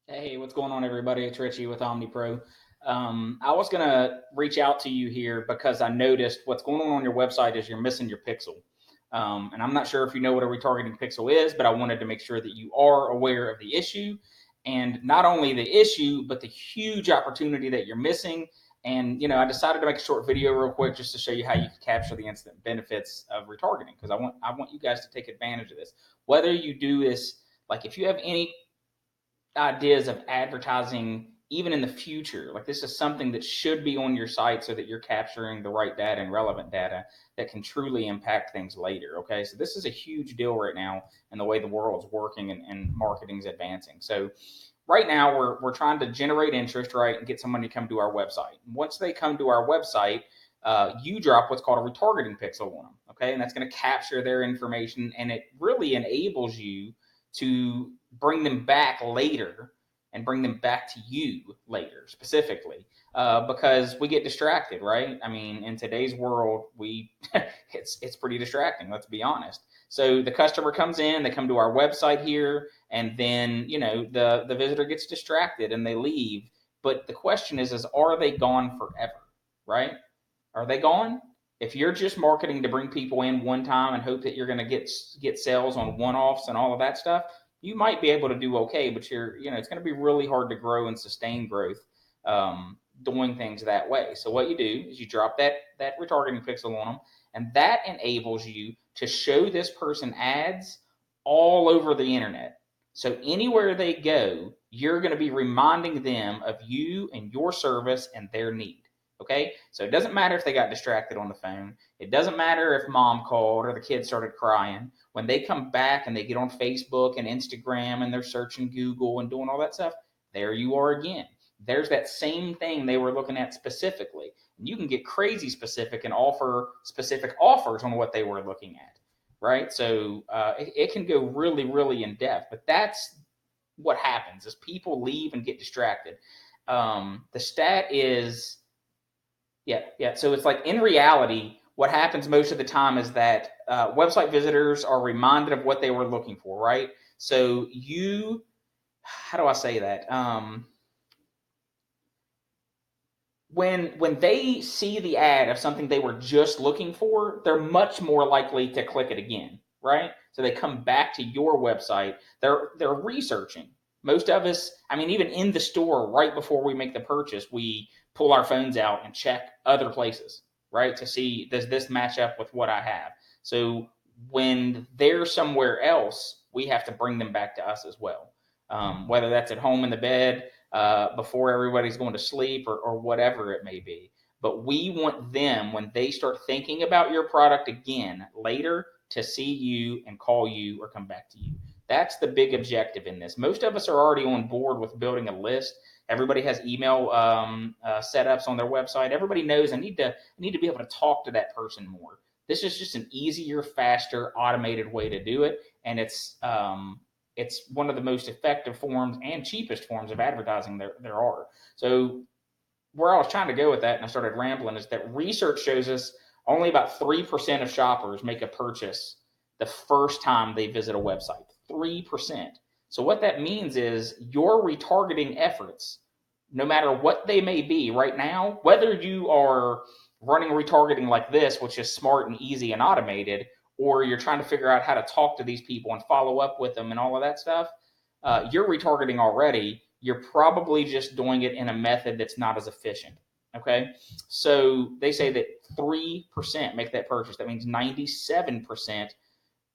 Hey, what's going on, everybody? It's Richie with OmniPro. I was going to reach out to you here because I noticed what's going on your website is you're missing your pixel. And I'm not sure if you know what a retargeting pixel is, but I wanted to make sure that you are aware of the issue and not only the issue, but the huge opportunity that you're missing. And, I decided to make a short video real quick just to show you how you can capture the instant benefits of retargeting because I want you guys to take advantage of this. Whether you do this, like if you have any ideas of advertising even in the future. Like this is something that should be on your site so that you're capturing the right data and relevant data that can truly impact things later. Okay, so this is a huge deal right now in the way the world's working and marketing's advancing. So right now we're trying to generate interest, right, and get somebody to come to our website. Once they come to our website, you drop what's called a retargeting pixel on them, okay, and that's going to capture their information, and it really enables you to bring them back later and bring them back to you later specifically because we get distracted, right? I mean, in today's world, we it's pretty distracting, let's be honest. So the customer comes in, they come to our website here, and then the visitor gets distracted and they leave. But the question is are they gone forever, right? Are they gone? If you're just marketing to bring people in one time and hope that you're going to get sales on one-offs and all of that stuff, you might be able to do okay, but it's going to be really hard to grow and sustain growth doing things that way. So what you do is you drop that retargeting pixel on them, and that enables you to show this person ads all over the internet. So anywhere they go, you're going to be reminding them of you and your service and their need. Okay, so it doesn't matter if they got distracted on the phone. It doesn't matter if mom called or the kid started crying. When they come back and they get on Facebook and Instagram and they're searching Google and doing all that stuff, there you are again. There's that same thing they were looking at specifically. And you can get crazy specific and offer specific offers on what they were looking at, right? So it can go really, really in depth. But that's what happens is people leave and get distracted. The stat is yeah. So it's like in reality, what happens most of the time is that website visitors are reminded of what they were looking for, right? So how do I say that? When they see the ad of something they were just looking for, they're much more likely to click it again, right? So they come back to your website. They're researching. Most of us, I mean, even in the store, right before we make the purchase, we pull our phones out and check other places, right, to see does this match up with what I have. So when they're somewhere else, we have to bring them back to us as well, whether that's at home in the bed before everybody's going to sleep or whatever it may be. But we want them, when they start thinking about your product again later, to see you and call you or come back to you. That's the big objective in this. Most of us are already on board with building a list. Everybody has email setups on their website. Everybody knows I need to be able to talk to that person more. This is just an easier, faster, automated way to do it, and it's one of the most effective forms and cheapest forms of advertising there are. So where I was trying to go with that, and I started rambling, is that research shows us only about 3% of shoppers make a purchase the first time they visit a website. 3%. So what that means is your retargeting efforts, no matter what they may be right now, whether you are running retargeting like this, which is smart and easy and automated, or you're trying to figure out how to talk to these people and follow up with them and all of that stuff, you're retargeting already. You're probably just doing it in a method that's not as efficient. Okay. So they say that 3% make that purchase. That means 97%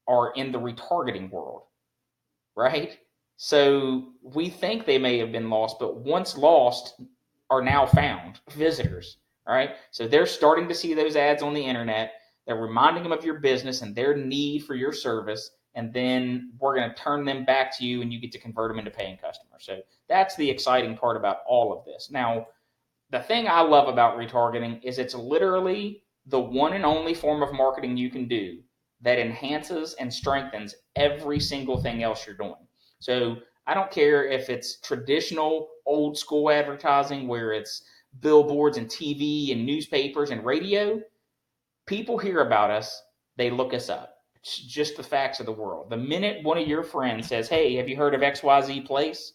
are in the retargeting world, right? So we think they may have been lost, but once lost, are now found visitors, right? So they're starting to see those ads on the internet. They're reminding them of your business and their need for your service. And then we're going to turn them back to you and you get to convert them into paying customers. So that's the exciting part about all of this. Now, the thing I love about retargeting is it's literally the one and only form of marketing you can do that enhances and strengthens every single thing else you're doing. So I don't care if it's traditional old school advertising where it's billboards and TV and newspapers and radio. People hear about us, they look us up. It's just the facts of the world. The minute one of your friends says, "Hey, have you heard of XYZ place?"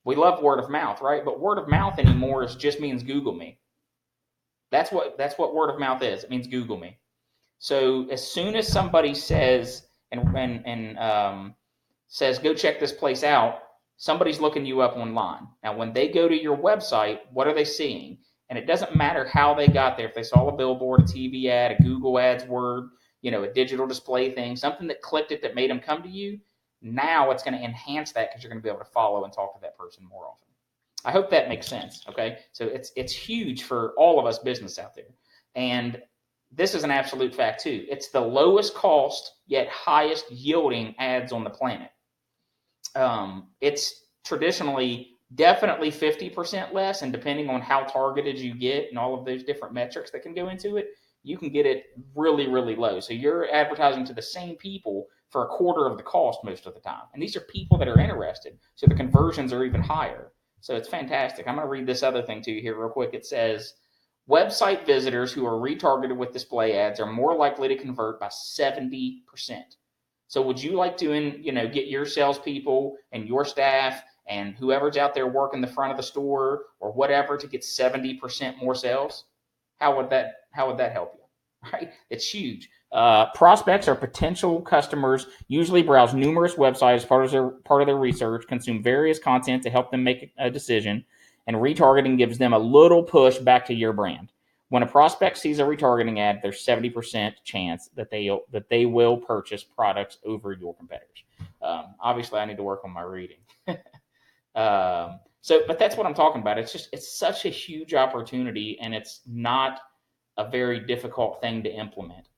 We love word of mouth, right? But word of mouth anymore just means Google me. That's what word of mouth is. It means Google me. So as soon as somebody says and says go check this place out, somebody's looking you up online. Now, when they go to your website, what are they seeing? And it doesn't matter how they got there. If they saw a billboard, a TV ad, a Google Ads word, a digital display thing, something that clicked it that made them come to you. Now it's going to enhance that because you're going to be able to follow and talk to that person more often. I hope that makes sense. Okay, so it's huge for all of us business out there, and this is an absolute fact too. It's the lowest cost yet highest yielding ads on the planet. It's traditionally definitely 50% less, and depending on how targeted you get and all of those different metrics that can go into it, you can get it really, really low. So you're advertising to the same people for a quarter of the cost most of the time. And these are people that are interested. So the conversions are even higher. So it's fantastic. I'm going to read this other thing to you here real quick. It says, website visitors who are retargeted with display ads are more likely to convert by 70%. So would you like to, get your salespeople and your staff and whoever's out there working the front of the store or whatever to get 70% more sales? How would that help you? Right? It's huge. Prospects or potential customers usually browse numerous websites as part of their research, consume various content to help them make a decision, and retargeting gives them a little push back to your brand. When a prospect sees a retargeting ad, there's 70% chance that they will purchase products over your competitors. Obviously, I need to work on my reading. But that's what I'm talking about. It's such a huge opportunity, and it's not a very difficult thing to implement.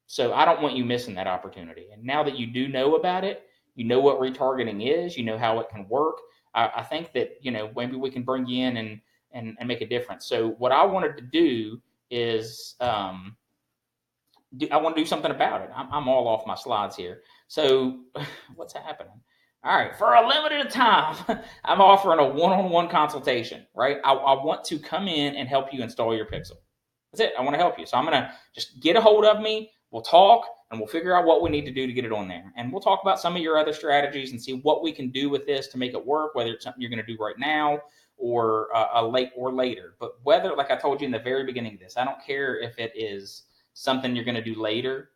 So I don't want you missing that opportunity. And now that you do know about it, you know what retargeting is, you know how it can work. I think that, maybe we can bring you in and make a difference. So what I wanted to do is I want to do something about it. I'm all off my slides here. So what's happening? All right, for a limited time, I'm offering a one-on-one consultation, right? I want to come in and help you install your Pixel. That's it. I want to help you. So I'm going to just get a hold of me. We'll talk and we'll figure out what we need to do to get it on there. And we'll talk about some of your other strategies and see what we can do with this to make it work, whether it's something you're going to do right now or later. But whether, like I told you in the very beginning of this, I don't care if it is something you're going to do later.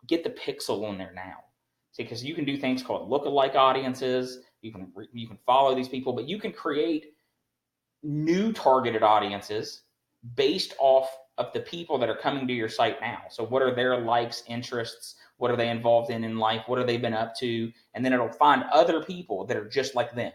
Get the Pixel on there now. See, because you can do things called lookalike audiences. You can follow these people, but you can create new targeted audiences based off of the people that are coming to your site now. So what are their likes, interests? What are they involved in life? What have they been up to? And then it'll find other people that are just like them,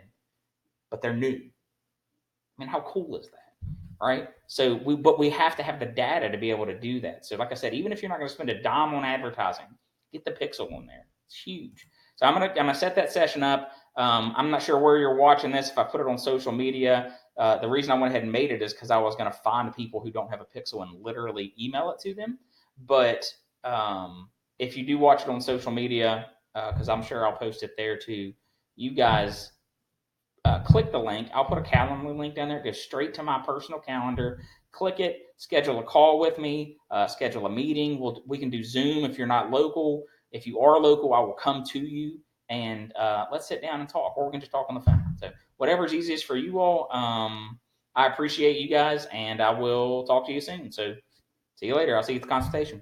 but they're new. I mean, how cool is that? Right? So we have to have the data to be able to do that. So like I said, even if you're not going to spend a dime on advertising, get the Pixel on there. It's huge. So I'm gonna set that session up. I'm not sure where you're watching this. If I put it on social media, the reason I went ahead and made it is because I was going to find people who don't have a Pixel and literally email it to them. But if you do watch it on social media, because I'm sure I'll post it there too, you guys click the link. I'll put a Calendly link down there. It goes straight to my personal calendar. Click it, schedule a call with me, schedule a meeting. We can do Zoom if you're not local. If you are local, I will come to you and let's sit down and talk, or we can just talk on the phone. So whatever's easiest for you all. I appreciate you guys, and I will talk to you soon. So see you later. I'll see you at the consultation.